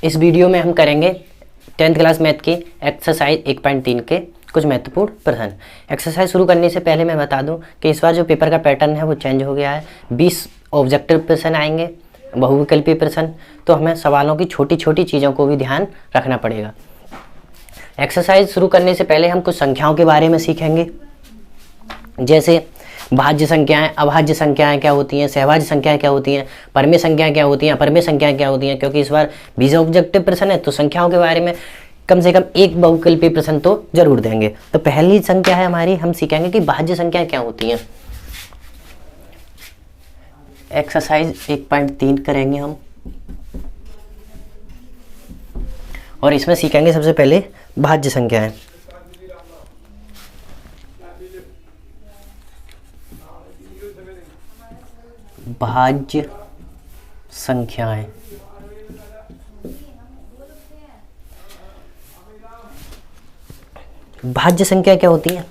इस वीडियो में हम करेंगे 10th क्लास मैथ की एक्सरसाइज 1.3 के कुछ महत्वपूर्ण प्रश्न। एक्सरसाइज शुरू करने से पहले मैं बता दूं कि इस बार जो पेपर का पैटर्न है वो चेंज हो गया है। 20 ऑब्जेक्टिव प्रश्न आएंगे, बहुविकल्पी प्रश्न, तो हमें सवालों की छोटी छोटी चीज़ों को भी ध्यान रखना पड़ेगा। एक्सरसाइज शुरू करने से पहले हम कुछ संख्याओं के बारे में सीखेंगे, जैसे भाज्य संख्याएं, अभाज्य संख्याएं क्या होती हैं, सहभाज्य संख्याएं क्या होती हैं, परमेय संख्याएं क्या होती हैं, अपरमेय संख्याएं क्या होती हैं। क्योंकि इस बार 20 ऑब्जेक्टिव प्रश्न है तो संख्याओं के बारे में कम से कम एक बहुविकल्पी प्रश्न तो जरूर देंगे। तो पहली संख्या है हमारी, हम सीखेंगे कि भाज्य संख्याएं क्या होती हैं। एक्सरसाइज 1.3 करेंगे हम, और इसमें सीखेंगे सबसे पहले भाज्य संख्याएं। भाज्य संख्याएं, भाज्य संख्या क्या होती हैं?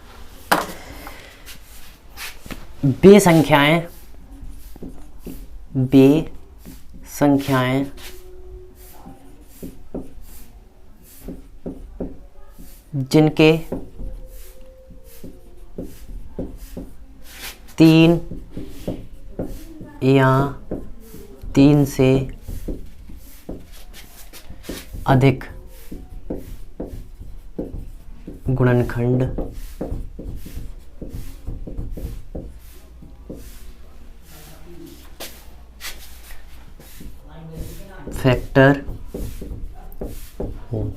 वे संख्याएं जिनके 3 या 3 से अधिक गुणनखंड फैक्टर हो।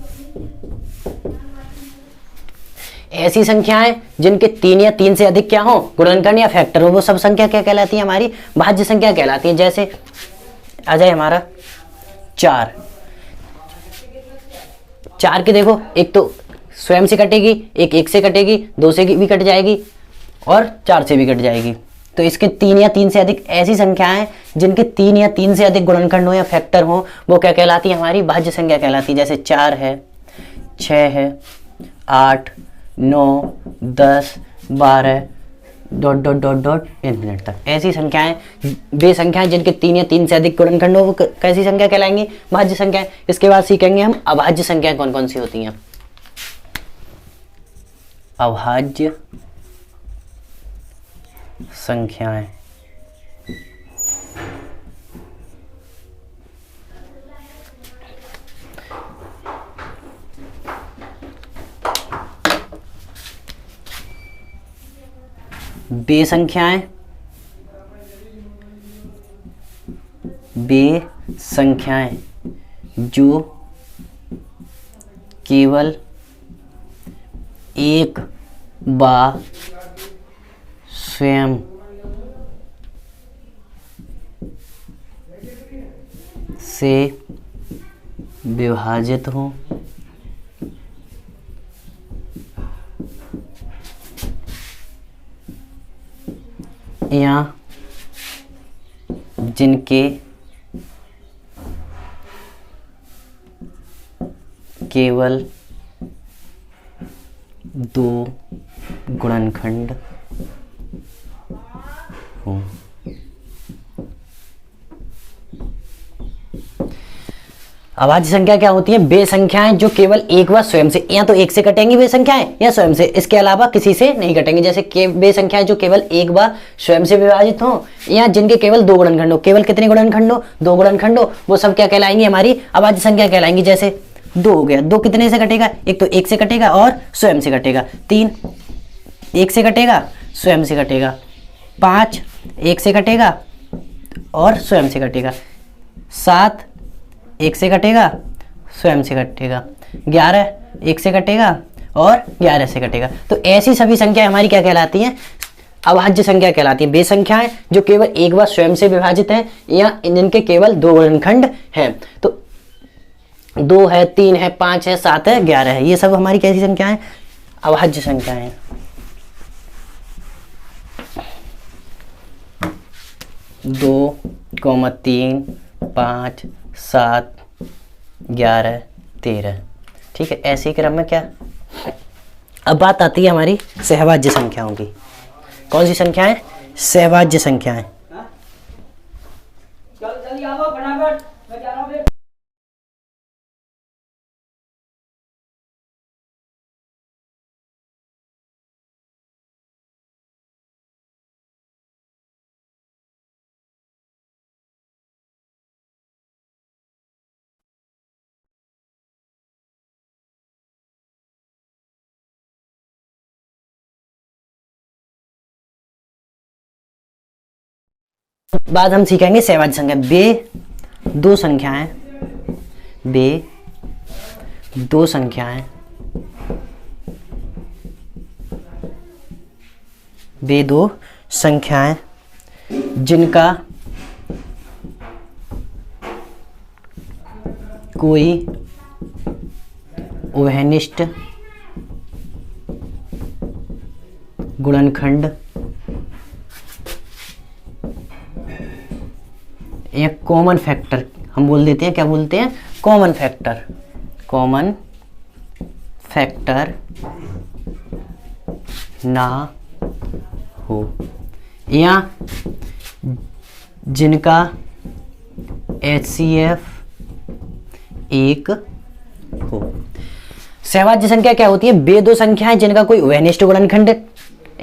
ऐसी संख्याएं जिनके 3 या 3 से अधिक क्या हो, गुणनखंड या फैक्टर हो, वो सब संख्या क्या कहलाती है? हमारी भाज्य संख्या कहलाती है। जैसे आ जाए हमारा 4 के देखो, एक तो स्वयं से कटेगी, एक से कटेगी, 2 से भी कट जाएगी और 4 से भी कट जाएगी। तो इसके 3 या 3 से अधिक ऐसी संख्याएं जिनके 3 या 3 से अधिक गुणनखंड हो या फैक्टर हो, वो क्या कहलाती है? हमारी भाज्य संख्या कहलाती है। जैसे 4 है, 6 है, 8, 9, 10, 12 ... इन्फिनिट तक। ऐसी संख्याएं, वे संख्याएं जिनके 3 या 3 से अधिक गुणनखंड हो, वो कैसी संख्या कहलाएंगी? भाज्य संख्याएं। इसके बाद सीखेंगे हम अभाज्य संख्याएं कौन कौन सी होती हैं। अभाज्य संख्याएं वे संख्याएं जो केवल एक बार स्वयं से विभाजित हो या जिनके केवल 2 गुणनखंड हो। अभाज्य संख्या क्या होती है? वे संख्याएं जो केवल एक बार स्वयं से, या तो एक से कटेंगी वे संख्याएं या स्वयं से, इसके अलावा किसी से नहीं कटेंगी। जैसे वे संख्याएं जो केवल एक बार स्वयं से विभाजित हो या जिनके केवल 2 गुणनखंड हो। केवल कितने गुणनखंड हो? 2 गुणनखंड हो, वो सब क्या कहलाएंगी? हमारी अभाज्य संख्या कहलाएंगी। जैसे 2 हो गया, 2 कितने से कटेगा? एक तो 1 से कटेगा और स्वयं से कटेगा। 3 1 से कटेगा, स्वयं से कटेगा। 5 1 से कटेगा और स्वयं से कटेगा। 7 1 से कटेगा, स्वयं से कटेगा। 11 1 से कटेगा और 11 से कटेगा। तो ऐसी सभी संख्याएं हमारी क्या कहलाती हैं? अभाज्य संख्या कहलाती है। वे संख्याएं जो केवल एक बार स्वयं से विभाजित हैं या जिनके केवल 2 गुणनखंड हैं। तो 2 है, 3 है, 5 है, 7 है, 11 है, ये सब हमारी कैसी संख्याएं? अभाज्य संख्याएं। 2, 3, 5, 7, 11, 13। ठीक है, ऐसे ही क्रम में क्या। अब बात आती है हमारी सहभाज्य संख्याओं की। कौन सी संख्याएं? सहभाज्य संख्याएं। बाद हम सीखेंगे सहवाची संख्या। बे दो संख्याएं, बे दो संख्याएं, बे दो संख्याएं जिनका कोई उभयनिष्ठ गुणनखंड या कॉमन फैक्टर, हम बोल देते हैं, क्या बोलते हैं, कॉमन फैक्टर, कॉमन फैक्टर ना हो, या जिनका HCF एक हो। सहवाची संख्या क्या होती है? बे दो संख्याएं जिनका कोई उभयनिष्ठ गुणनखंड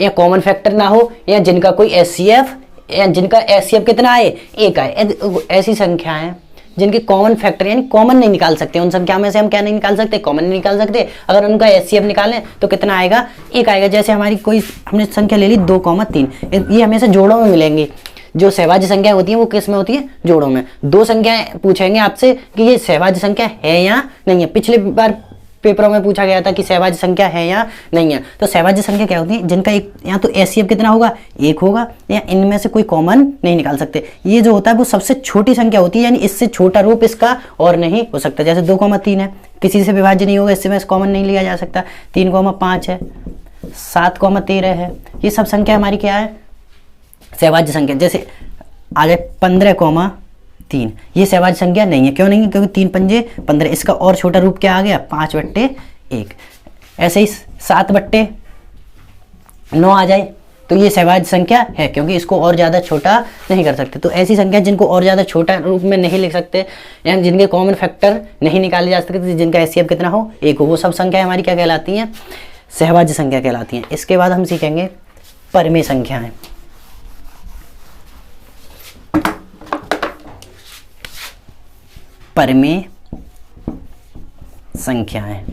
या कॉमन फैक्टर ना हो, या जिनका कोई HCF, या जिनका HCF कितना आए, एक आए। ऐसी संख्याएं जिनके कॉमन फैक्टर यानी कॉमन नहीं निकाल सकते, उन संख्या में से हम क्या नहीं निकाल सकते, कॉमन नहीं निकाल सकते। अगर उनका HCF निकालें तो कितना आएगा, एक आएगा। जैसे हमारी कोई हमने संख्या ले ली 2,3, ये हमेशा जोड़ों में मिलेंगी। जो सहवाची संख्या होती है वो किस में होती है, जोड़ों में। दो संख्याएं पूछेंगे आपसे कि ये सहवाची संख्या है या नहीं है। पिछले बार पेपरों में पूछा गया था कि सहवाची संख्या है या नहीं है। तो सहवाची संख्या क्या होती है, जिनका एक या तो HCF कितना होगा, एक होगा, या इनमें से कोई कॉमन नहीं निकाल सकते। ये जो होता है वो सबसे छोटी संख्या होती है, यानी इससे छोटा रूप इसका और नहीं हो सकता। जैसे 2,3 है, किसी से विभाज्य नहीं होगा, इससे में कॉमन नहीं लिया जा सकता। 3,5 है, 7,13 है, ये सब संख्या हमारी क्या है, सहवाची संख्या। जैसे आ जाए 15,3, ये सहवाची संख्या नहीं है। क्यों नहीं है? क्योंकि 3 पंजे 15, इसका और छोटा रूप क्या आ गया, 5/1। ऐसे ही 7/9 आ जाए तो ये सहवाची संख्या है, क्योंकि इसको और ज़्यादा छोटा नहीं कर सकते। तो ऐसी संख्या जिनको और ज़्यादा छोटा रूप में नहीं लिख सकते, या जिनके कॉमन फैक्टर नहीं निकाले जा सकते, जिनका HCF कितना हो, एक हो, वो सब संख्या हमारी क्या कहलाती हैं, सहवाची संख्या कहलाती हैं। इसके बाद हम सीखेंगे परमेय संख्याएं। परमेय संख्याएं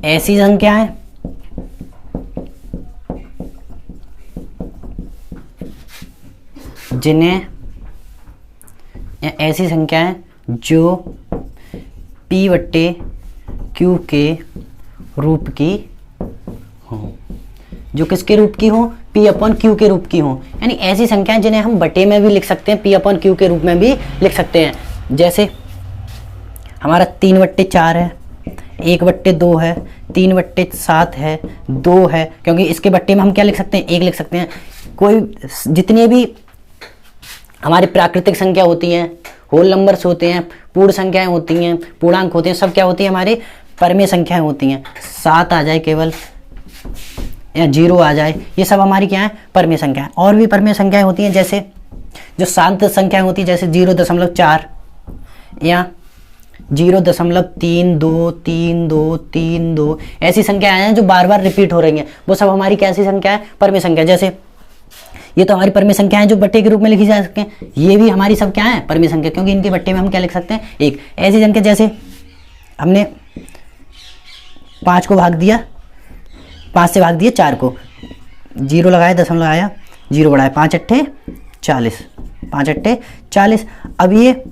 ऐसी संख्याएं जिन्हें, या ऐसी संख्याएं जो P/Q के रूप की हो। जो किसके रूप की हो, P/Q के रूप की हो। यानी ऐसी संख्याएं जिन्हें हम बटे में भी लिख सकते हैं, P/Q के रूप में भी लिख सकते हैं। जैसे हमारा 3/4 है, 1/2 है, 3/7 है, 2 है, क्योंकि इसके बट्टे में हम क्या लिख सकते हैं, 1 लिख सकते हैं। कोई जितनी भी हमारी प्राकृतिक संख्या होती हैं, होल नंबर्स होते हैं, पूर्ण संख्याएं होती हैं, पूर्णांक होते हैं, सब क्या होती है, हमारी परमेय संख्याएं होती हैं। 7 आ जाए केवल, या 0 आ जाए, ये सब हमारी क्या है, परमेय संख्या है। और भी परमेय संख्याएं होती हैं, जैसे जो शांत संख्याएं होती है, जैसे 0.4 या 0.323232। ऐसी संख्याएं हैं जो बार बार रिपीट हो रही हैं, वो सब हमारी कैसी संख्या है, परमेय संख्या। जैसे ये तो हमारी परमेय संख्या है जो बट्टे के रूप में लिखी जा सकते हैं, ये भी हमारी सब क्या है, परमेय संख्या, क्योंकि इनके बट्टे में हम क्या लिख सकते हैं, 1। ऐसी संख्या जैसे हमने 5 को भाग दिया, 5 से भाग दिया 4 को, 0 लगाया, दशमलव लगाया, 0 बढ़ाया, 5×8 40, 5×8 40। अब ये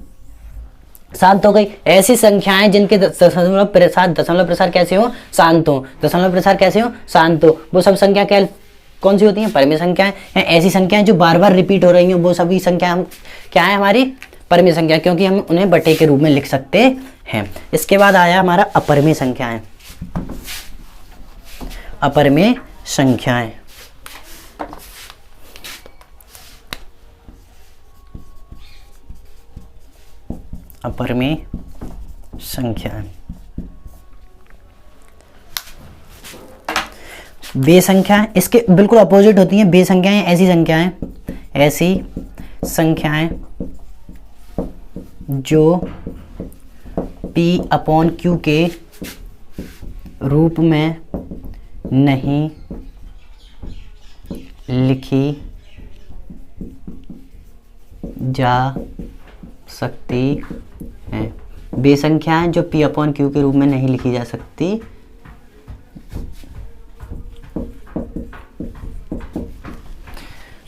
शांत हो गई। ऐसी संख्याएं जिनके दशमलव प्रसार कैसे हो, शांत हो। दशमलव प्रसार कैसे हो, शांत हो। वो सब संख्या क्या, कौन सी होती हैं, परमेय संख्याएं। ऐसी संख्याएं जो बार बार रिपीट हो रही हैं, वो सभी संख्या हम क्या है, हमारी परमेय संख्या, क्योंकि हम उन्हें बटे के रूप में लिख सकते हैं। इसके बाद आया हमारा अपरमेय संख्याएं। अपरमेय संख्याएं अपरमेय संख्याएं बे संख्याएं इसके बिल्कुल अपोजिट होती हैं। बे संख्याएं ऐसी संख्याएं जो P/Q के रूप में नहीं लिखी जा सकती हैं। बे संख्याएं जो P/Q के रूप में नहीं लिखी जा सकती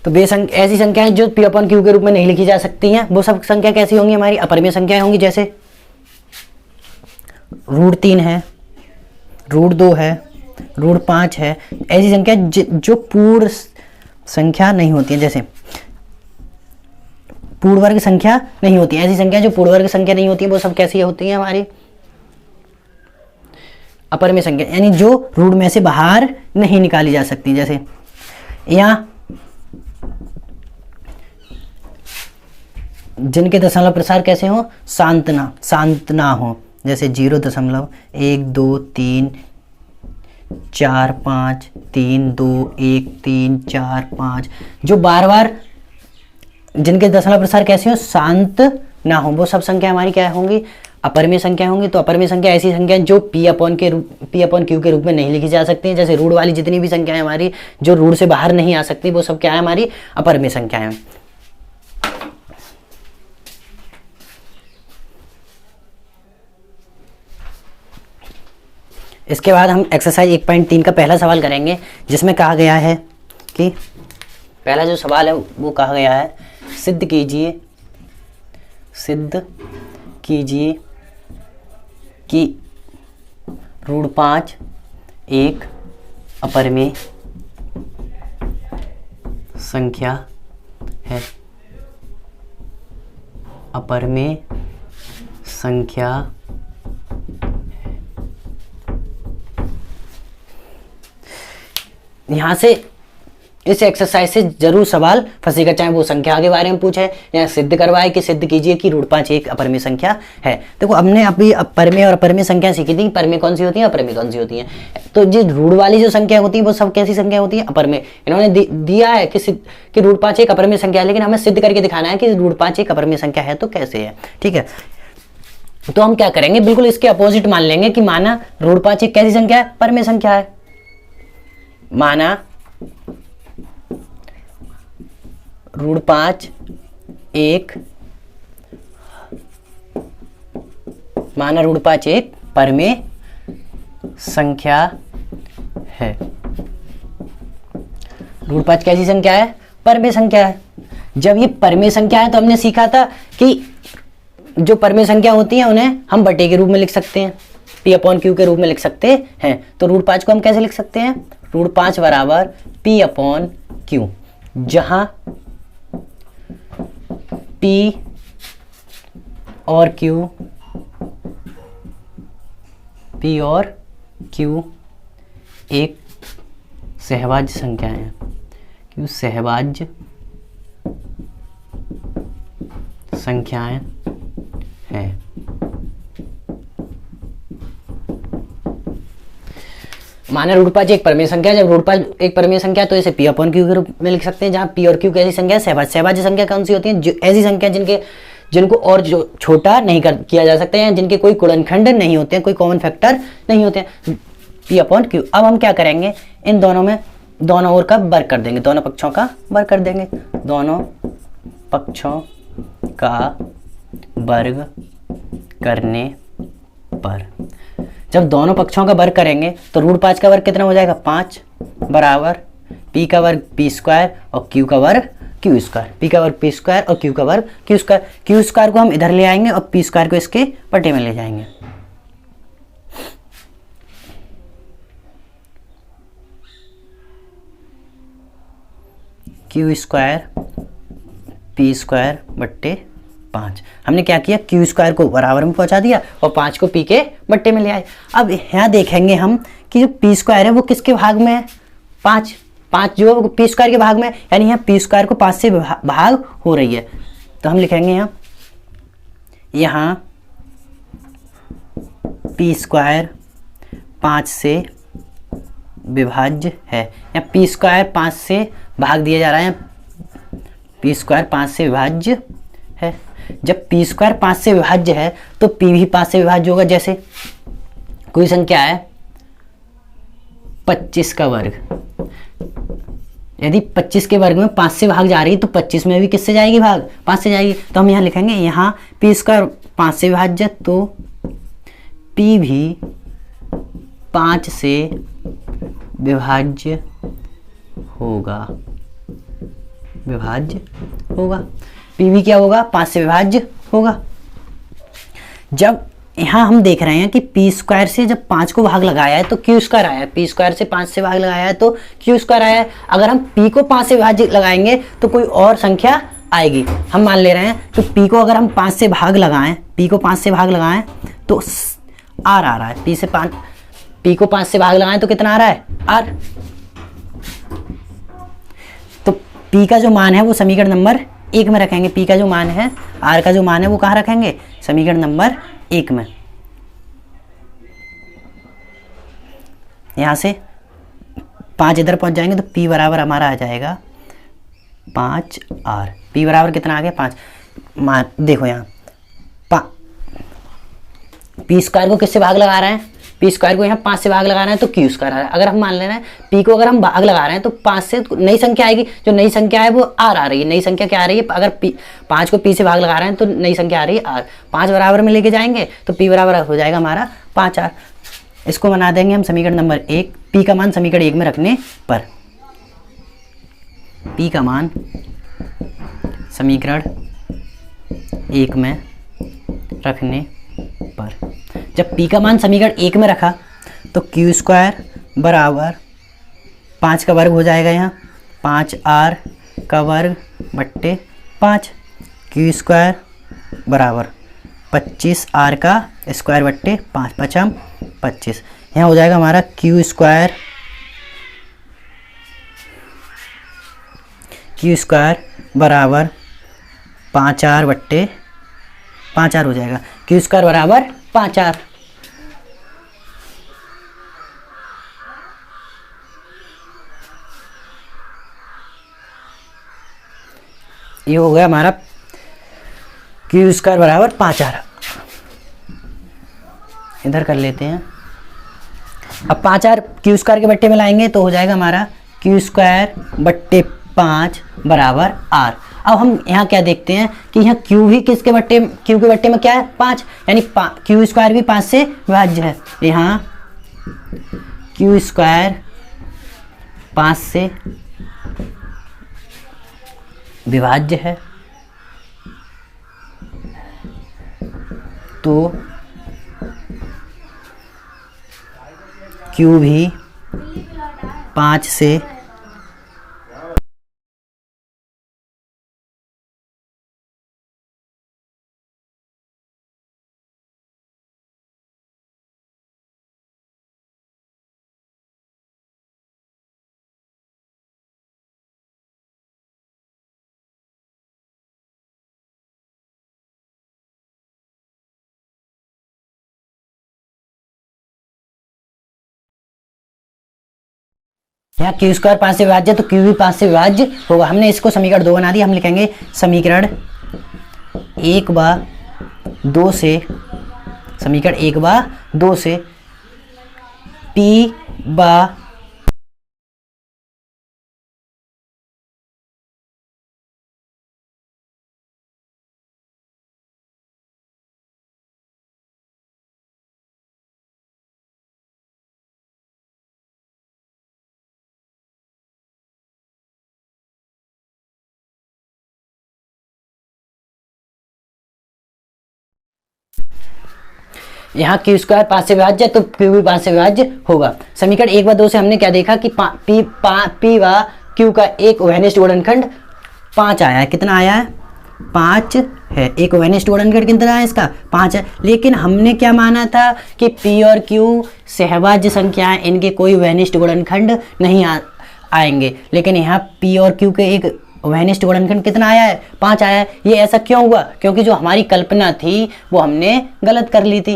तो ऐसी संख्याएं जो पी अपॉन क्यू के रूप में नहीं लिखी जा सकती हैं, वो सब संख्या कैसी होंगी, हमारी अपरिमेय संख्याएं होंगी। जैसे √3 है, √2 है, √5 है। ऐसी संख्या जो पूर्ण संख्या नहीं होती है, जैसे पूर्ण वर्ग संख्या नहीं होती है, ऐसी संख्या जो पूर्ण वर्ग संख्या नहीं होती है वो सब कैसी होती है, हमारी अपरिमेय संख्या, यानी जो रूट में से बाहर नहीं निकाली जा सकती। जैसे यहाँ जिनके दशमलव प्रसार कैसे हो, शांत ना हो, जैसे 0.1 2 3 4 5 3 2 1 3 4 5, जो बार बार जिनके दशमलव प्रसार कैसे हो, शांत ना हो, वो सब संख्या हमारी क्या होंगी, अपरिमेय संख्या होंगी। तो अपरिमेय संख्या ऐसी संख्या जो पी अपॉन क्यू के रूप में नहीं लिखी जा सकती हैं। जैसे रूट वाली जितनी भी संख्याएं हमारी जो रूट से बाहर नहीं आ सकती, वो सब क्या है, हमारी अपरिमेय संख्याएं हैं। इसके बाद हम एक्सरसाइज 1.3 का पहला सवाल करेंगे, जिसमें कहा गया है कि पहला जो सवाल है वो कहा गया है, सिद्ध कीजिए कि √5 एक अपरिमेय संख्या है। अपरिमेय संख्या यहाँ से इस एक्सरसाइज से जरूर सवाल फंसेगा, चाहे वो संख्या के बारे में पूछे या सिद्ध करवाए कि सिद्ध कीजिए कि √5 एक अपरिमेय संख्या है। देखो हमने अभी परिमेय और अपरिमेय संख्या सीखी थी, परिमेय कौन सी होती है, अपरिमेय कौन सी होती है। तो जो रूट वाली जो संख्या होती है वो सब कैसी संख्या होती है, अपरिमेय। इन्होंने दिया है कि √5 एक अपरिमेय संख्या है, लेकिन हमें सिद्ध करके दिखाना है कि √5 एक अपरिमेय संख्या है, तो कैसे है। ठीक है, तो हम क्या करेंगे, बिल्कुल इसके अपोजिट मान लेंगे कि माना √5 एक कैसी संख्या है, परिमेय संख्या है। माना √5 एक परिमेय संख्या है। √5 कैसी संख्या है, परिमेय संख्या है। जब ये परिमेय संख्या है तो हमने सीखा था कि जो परिमेय संख्या होती है उन्हें हम बटे के रूप में लिख सकते हैं, पी अपॉन क्यू के रूप में लिख सकते हैं। तो √5 को हम कैसे लिख सकते हैं, √5 बराबर पी अपॉन क्यू, जहां P और Q एक सहभाज्य संख्या है। Q सहभाज्य संख्याएं हैं। माना √5 एक परिमेय संख्या, जब √5 एक परिमेय संख्या तो इसे P अपॉन क्यू के रूप में लिख सकते हैं, जहां P और Q कैसी संख्या है, सहभाज्य संख्या कौन सी होती है, जो ऐसी संख्या जिनको और जो छोटा नहीं किया जा सकता है, जिनके कोई गुणनखंड नहीं होते हैं, कोई कॉमन फैक्टर नहीं होते हैं, P अपॉन क्यू। अब हम क्या करेंगे, इन दोनों ओर का वर्ग कर देंगे, दोनों पक्षों का वर्ग कर देंगे, दोनों पक्षों का वर्ग करने पर जब दोनों पक्षों का वर्ग करेंगे तो √5 का वर्ग कितना हो जाएगा, 5 बराबर P का वर्ग P² और Q का वर्ग Q²। P का वर्ग P² और Q का वर्ग Q²। Q² को हम इधर ले आएंगे और P² को इसके पट्टे में ले जाएंगे। Q² P² बट्टे 5। हमने क्या किया, Q² को बराबर में पहुंचा दिया और 5 को P के बट्टे में ले आए। अब यहाँ देखेंगे हम कि जो P² है वो किसके भाग में है, 5 जो P² के भाग में है, यानी यहाँ P² को 5 से भाग हो रही है। तो हम लिखेंगे यहाँ P² 5 से विभाज्य है, या P² 5 से भाग दिया जा रहा है, P² 5 से विभाज्य है। जब P² 5 से विभाज्य है तो P भी 5 से विभाज्य होगा। जैसे कोई संख्या है 25 का वर्ग, यदि 25 के वर्ग में 5 से भाग जा रही है तो 25 में भी किससे जाएगी भाग, 5 से जाएगी। तो हम यहाँ लिखेंगे यहाँ P² 5 से विभाज्य, तो P भी 5 से विभाज्य होगा। विभाज्य होगा। पी भी क्या होगा, 5 से विभाज्य होगा। जब यहाँ हम देख रहे हैं कि पी स्क्वायर से जब 5 को भाग लगाया है तो क्यू स्क्वायर आया है, पी स्क्वायर से 5 से भाग लगाया है तो क्यू स्क्वायर आया है। अगर हम पी को 5 से भाज्य लगाएंगे तो कोई और संख्या आएगी। हम मान ले रहे हैं तो पी को अगर हम 5 से भाग लगाएं, पी को 5 से भाग लगाएं तो आर आ रहा है। पी को 5 से भाग लगाएं तो कितना आ रहा है, आर। तो पी का जो मान है वो समीकरण नंबर 1 में रखेंगे। पी का जो मान है, आर का जो मान है वो कहाँ रखेंगे, समीकरण नंबर 1 में। यहां से 5 इधर पहुंच जाएंगे तो पी बराबर हमारा आ जाएगा 5 आर। पी बराबर कितना आ गया, 5। मान देखो यहाँ पी स्क्वायर को किससे भाग लगा रहे हैं, पी स्क्वायर को यहाँ 5 से भाग लगा रहे हैं तो क्यू स्क्वायर आ रहा है। अगर हम मान ले रहे हैं पी को अगर हम भाग लगा रहे हैं तो 5 से नई संख्या आएगी, जो नई संख्या है वो आर आ रही है। नई संख्या क्या आ रही है, अगर 5 को पी से भाग लगा रहे हैं तो नई संख्या आ रही है आर। 5 बराबर में लेके जाएंगे तो पी बराबर हो जाएगा हमारा 5 आर। इसको बना देंगे हम समीकरण नंबर 1। पी का मान समीकरण 1 में रखने पर, पी का मान समीकरण 1 में रखने पर, जब पी का मान समीकरण 1 में रखा तो क्यू स्क्वायर बराबर 5 का वर्ग हो जाएगा, यहाँ 5 आर का वर्ग बट्टे 5। क्यू स्क्वायर बराबर 25 आर का स्क्वायर बट्टे 5, 5 25। यहाँ हो जाएगा हमारा क्यू स्क्वायर बराबर 5 आर बट्टे 5 आर हो जाएगा। क्यू स्क्वायर बराबर 5 आर। ये हो गया हमारा क्यू स्क्वायर बराबर 5 आर। इधर कर लेते हैं। अब 5 आर क्यू स्क्वायर के बट्टे में लाएंगे तो हो जाएगा हमारा क्यू स्क्वायर बट्टे 5 बराबर आर। अब हम यहाँ क्या देखते हैं कि यहाँ क्यू भी किसके बट्टे, क्यू के बट्टे में क्या है, 5, यानी क्यू स्क्वायर भी 5 से विभाज्य है। यहाँ क्यू स्क्वायर 5 से विभाज्य है तो क्यू भी 5 से यहाँ क्यू स्क्वायर 5 से विभाज्य तो क्यू भी 5 से विभाज्य होगा। हमने इसको समीकरण 2 बना दिया। हम लिखेंगे समीकरण 1/2 से, समीकरण 1/2 से पी बा यहाँ क्यू स्क्वायर 5 से विभाज्य तो क्यू भी 5 से विभाज्य होगा। समीकरण 1/2 से हमने क्या देखा कि पी व क्यू का एक उभयनिष्ठ गुणनखंड 5 आया है। कितना आया है, 5 है। एक उभयनिष्ठ गुणनखंड कितना है इसका, 5 है। लेकिन हमने क्या माना था कि पी और क्यू सहभाज्य संख्याएं, इनके कोई उभयनिष्ठ गुणनखंड नहीं आएंगे। लेकिन यहाँ पी और क्यू के एक उभयनिष्ठ गुणनखंड कितना आया है, 5 आया है। ये ऐसा क्यों हुआ, क्योंकि जो हमारी कल्पना थी वो हमने गलत कर ली थी।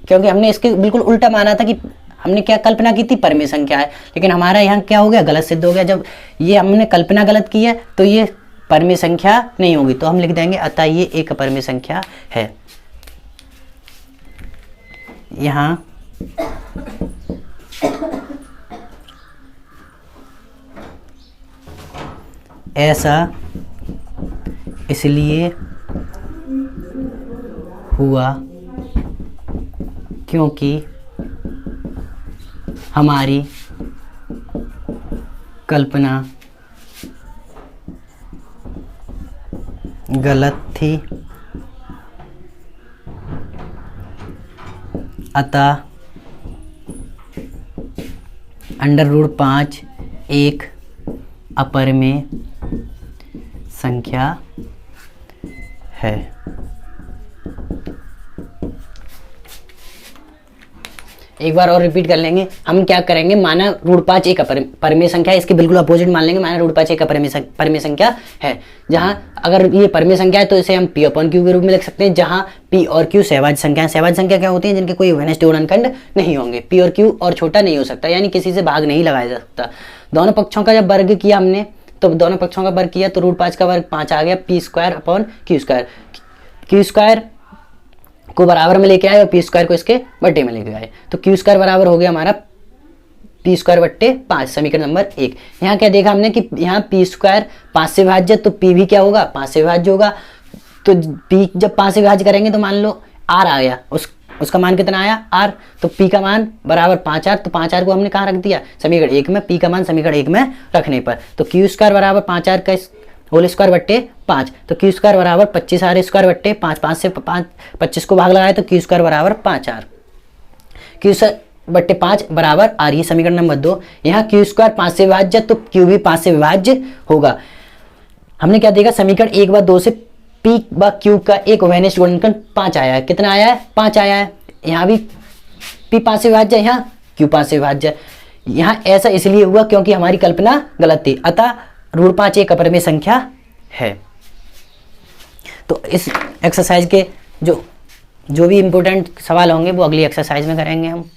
क्योंकि हमने इसके बिल्कुल उल्टा माना था कि हमने क्या कल्पना की थी, परिमेय संख्या है। लेकिन हमारा यहाँ क्या हो गया, गलत सिद्ध हो गया। जब ये हमने कल्पना गलत की है तो ये परिमेय संख्या नहीं होगी। तो हम लिख देंगे अतः ये एक परिमेय संख्या है। यहाँ ऐसा इसलिए हुआ क्योंकि हमारी कल्पना गलत थी, अतः √5 एक अपरिमेय संख्या है। एक बार और रिपीट कर लेंगे। हम क्या करेंगे, माना √5 एक परिमेय संख्या है, इसके बिल्कुल अपोजिट मान लेंगे, माना √5 एक परिमेय संख्या है। जहां अगर ये परिमेय संख्या है तो इसे हम P/Q के रूप में लिख सकते हैं, जहां P और Q सहभाज्य संख्या है। सहभाज्य संख्या क्या होती है, जिनके कोई विशिष्ट गुणनखंड नहीं होंगे। P और Q और छोटा नहीं हो सकता, यानी किसी से भाग नहीं लगाया जा सकता। दोनों पक्षों का जब वर्ग किया हमने, तो दोनों पक्षों का वर्ग किया तो √5 का वर्ग 5 आ गया, P² Q² को बराबर में लेके आए और P² को इसके बट्टे में लेके आए, तो Q² बराबर हो गया हमारा P² बट्टे 5, समीकरण नंबर 1। यहाँ क्या देखा हमने कि यहाँ P² 5 से विभाज्य, तो P भी क्या होगा, 5 से विभाज्य होगा। तो P जब 5 से विभाज्य करेंगे तो मान लो R आ गया, उसका मान कितना आया, R, तो P का मान बराबर 5R, तो 5R को हमने कहाँ रख दिया, समीकरण 1 में, P का मान समीकरण 1 में रखने पर, तो Q² बराबर 5R का होल² बट्टे 5, तो Q² बराबर 25R² बट्टे 5, 5 से 25 को भाग लगाए तो Q² बराबर 5R, Q² बट्टे 5 बराबर R, ये समीकरण नंबर 2। यहाँ Q² 5 से विभाज्य, तो Q भी 5 से विभाज्य होगा। हमने क्या देखा, समीकरण 1 व 2 से P/Q का एक विशिष्ट गुणनखंड 5 आया है। कितना आया है, 5 आया है। यहाँ भी P 5 से विभाज्य, यहाँ Q 5 से विभाज्य। यहाँ ऐसा इसलिए हुआ क्योंकि हमारी कल्पना गलत थी, अतः √5 एक अपरिमेय संख्या है। तो इस एक्सरसाइज के जो भी इम्पोर्टेंट सवाल होंगे वो अगली एक्सरसाइज में करेंगे हम।